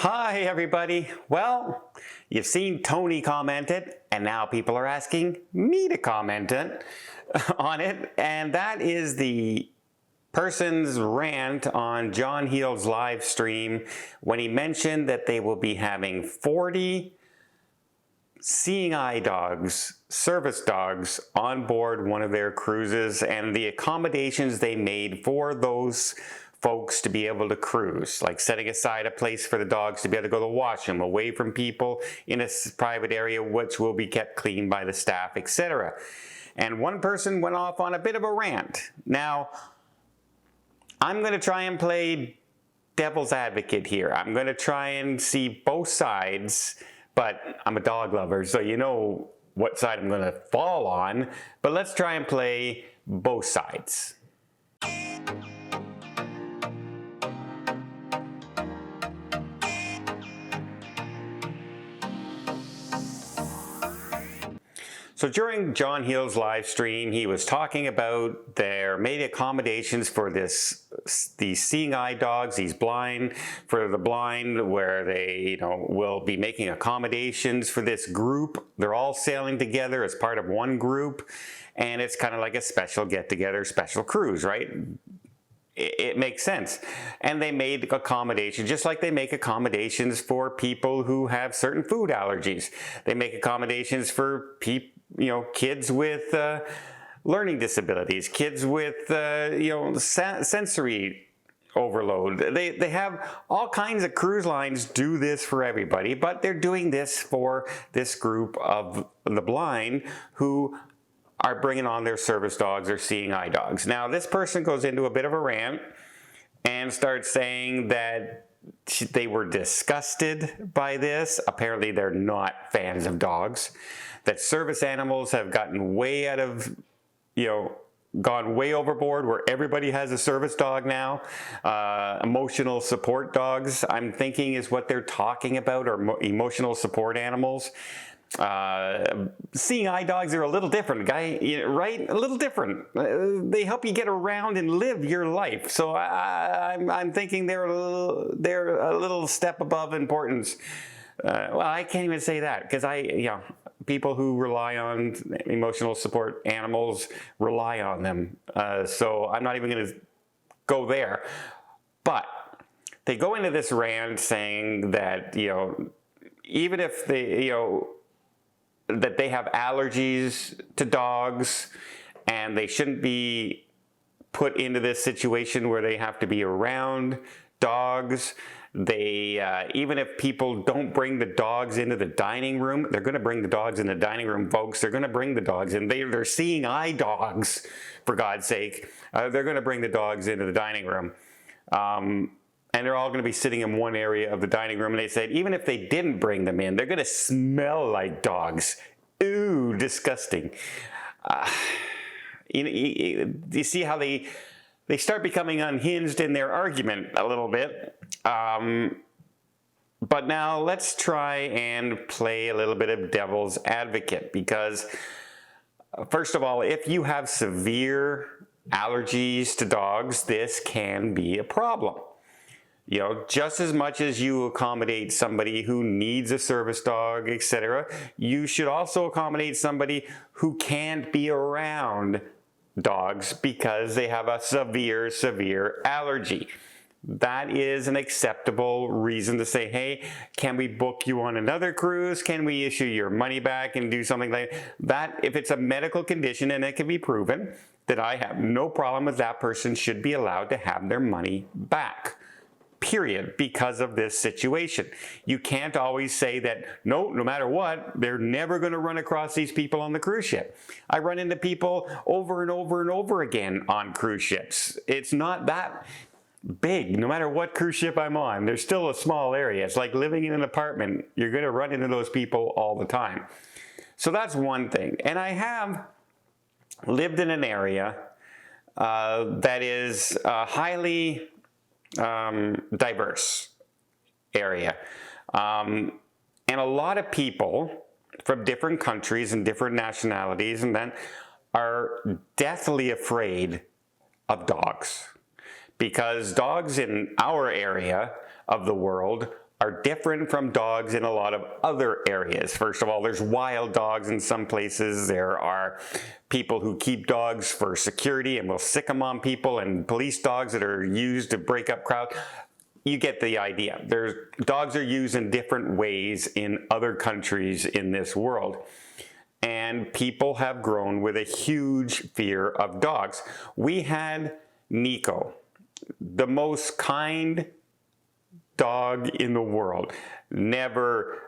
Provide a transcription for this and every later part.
Hi everybody. Well, you've seen Tony comment it, and now people are asking me to comment on it, and that is the person's rant on Joh Heald's live stream when he mentioned that they will be having 40 seeing eye dogs, service dogs, on board one of their cruises, and the accommodations they made for those folks to be able to cruise, like setting aside a place for the dogs to be able to go to the washroom, away from people in a private area which will be kept clean by the staff, etc. And one person went off on a bit of a rant. Now, I'm going to try and play devil's advocate here. I'm going to try and see both sides, but I'm a dog lover, so you know what side I'm going to fall on. But let's try and play both sides. So during Joh Heald's live stream, he was talking about their made accommodations for these seeing eye dogs, these blind, for the blind, where they will be making accommodations for this group. They're all sailing together as part of one group, and it's kind of like a special get-together, special cruise, right? It makes sense. And they made accommodations, just like they make accommodations for people who have certain food allergies. They make accommodations for people, kids with learning disabilities, kids with sensory overload. They have all kinds of cruise lines do this for everybody, but they're doing this for this group of the blind who are bringing on their service dogs or seeing eye dogs. Now, this person goes into a bit of a rant and starts saying that they were disgusted by this. Apparently, they're not fans of dogs. That service animals have gotten way out of, gone way overboard, where everybody has a service dog now. Emotional support dogs, I'm thinking, is what they're talking about, or emotional support animals. Seeing eye dogs are a little different, right? A little different. They help you get around and live your life. So I'm thinking they're a little step above importance. Well, I can't even say that, because people who rely on emotional support animals rely on them. So I'm not even going to go there. But they go into this rant saying that, even if they, that they have allergies to dogs and they shouldn't be put into this situation where they have to be around dogs. They, even if people don't bring the dogs into the dining room, they're going to bring the dogs in the dining room, folks. They're going to bring the dogs in. They're seeing eye dogs, for God's sake. They're going to bring the dogs into the dining room. And they're all going to be sitting in one area of the dining room. And they said, even if they didn't bring them in, they're going to smell like dogs. Ooh, disgusting. You see how they start becoming unhinged in their argument a little bit. But now let's try and play a little bit of devil's advocate, because first of all, if you have severe allergies to dogs, this can be a problem. Just as much as you accommodate somebody who needs a service dog, etc., you should also accommodate somebody who can't be around dogs because they have a severe allergy. That is an acceptable reason to say, hey, can we book you on another cruise? Can we issue your money back and do something like that? If it's a medical condition and it can be proven, that I have no problem with that person should be allowed to have their money back. Period, because of this situation. You can't always say that, no matter what, they're never going to run across these people on the cruise ship. I run into people over and over and over again on cruise ships. It's not that big. No matter what cruise ship I'm on, there's still a small area. It's like living in an apartment. You're going to run into those people all the time. So that's one thing. And I have lived in an area that is highly diverse area. And a lot of people from different countries and different nationalities and then are deathly afraid of dogs, because dogs in our area of the world are different from dogs in a lot of other areas. First of all, there's wild dogs in some places. There are people who keep dogs for security and will sick them on people, and police dogs that are used to break up crowds. You get the idea. Dogs are used in different ways in other countries in this world. And people have grown with a huge fear of dogs. We had Nico, the most kind dog in the world. Never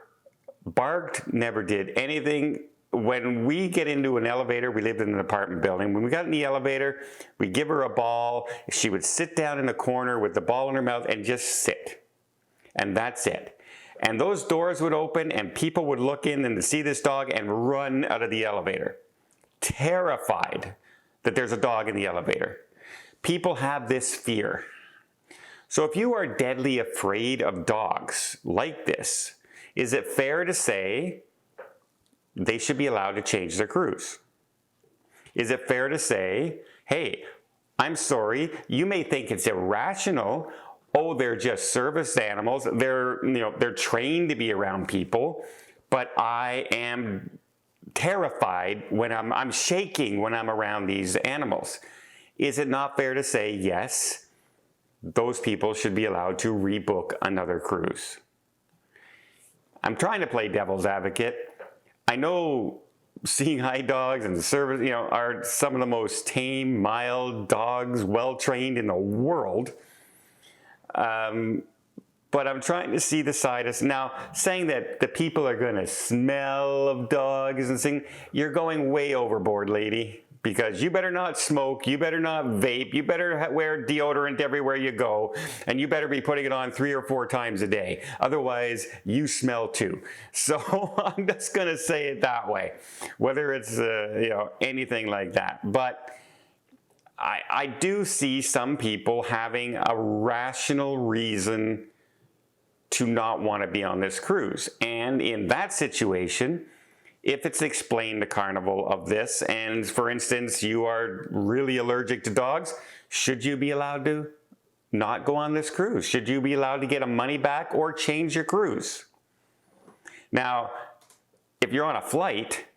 barked, never did anything. When we get into an elevator, we lived in an apartment building. When we got in the elevator, we give her a ball. She would sit down in a corner with the ball in her mouth and just sit. And that's it. And those doors would open and people would look in and see this dog and run out of the elevator, terrified that there's a dog in the elevator. People have this fear. So if you are deadly afraid of dogs like this, is it fair to say they should be allowed to change their crews? Is it fair to say, hey, I'm sorry, you may think it's irrational. Oh, they're just service animals. They're trained to be around people, but I am terrified when I'm shaking when I'm around these animals. Is it not fair to say, yes, those people should be allowed to rebook another cruise? I'm trying to play devil's advocate. I know seeing eye dogs and service, are some of the most tame, mild dogs, well-trained in the world. But I'm trying to see the side of, now saying that the people are going to smell of dogs and things, you're going way overboard, lady. Because you better not smoke, you better not vape, you better wear deodorant everywhere you go, and you better be putting it on 3 or 4 times a day. Otherwise, you smell too. So I'm just going to say it that way, whether it's anything like that. But I do see some people having a rational reason to not want to be on this cruise. And in that situation, if it's explained to Carnival of this, and for instance, you are really allergic to dogs, should you be allowed to not go on this cruise? Should you be allowed to get a money back or change your cruise? Now, if you're on a flight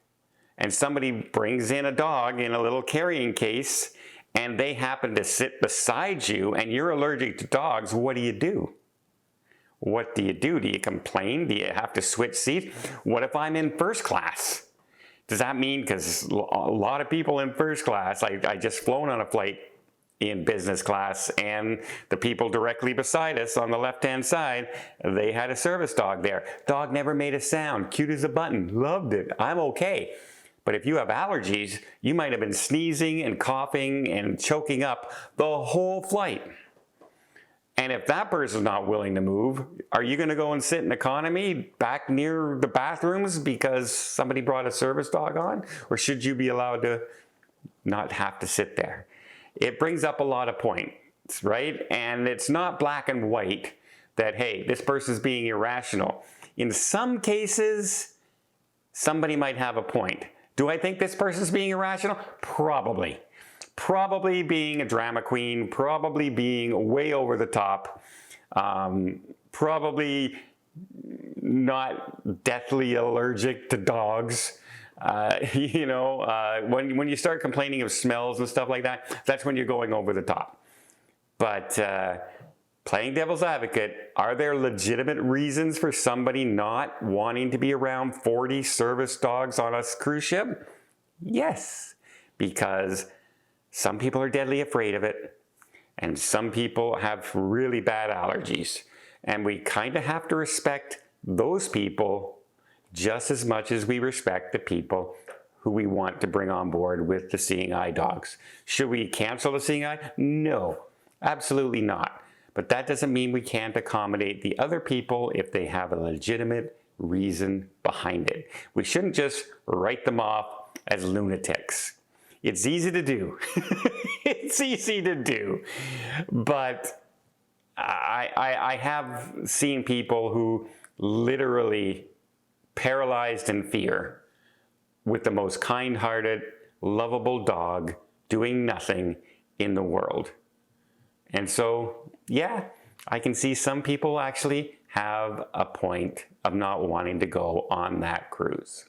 and somebody brings in a dog in a little carrying case and they happen to sit beside you and you're allergic to dogs, what do? What do? Do you complain? Do you have to switch seats? What if I'm in first class? Does that mean, because a lot of people in first class, I just flown on a flight in business class, and the people directly beside us on the left-hand side, they had a service dog there. Dog never made a sound, cute as a button, loved it, I'm okay. But if you have allergies, you might have been sneezing and coughing and choking up the whole flight. And if that person's not willing to move, are you going to go and sit in economy back near the bathrooms because somebody brought a service dog on? Or should you be allowed to not have to sit there? It brings up a lot of points, right? And it's not black and white that, hey, this person's being irrational. In some cases, somebody might have a point. Do I think this person's being irrational? Probably. Probably being a drama queen, probably being way over the top, probably not deathly allergic to dogs. When you start complaining of smells and stuff like that, that's when you're going over the top. But playing devil's advocate, are there legitimate reasons for somebody not wanting to be around 40 service dogs on a cruise ship? Yes, because some people are deadly afraid of it, and some people have really bad allergies. And we kind of have to respect those people just as much as we respect the people who we want to bring on board with the seeing eye dogs. Should we cancel the seeing eye? No, absolutely not. But that doesn't mean we can't accommodate the other people if they have a legitimate reason behind it. We shouldn't just write them off as lunatics. It's easy to do. It's easy to do. But I have seen people who literally paralyzed in fear with the most kind-hearted, lovable dog doing nothing in the world. And so, yeah, I can see some people actually have a point of not wanting to go on that cruise.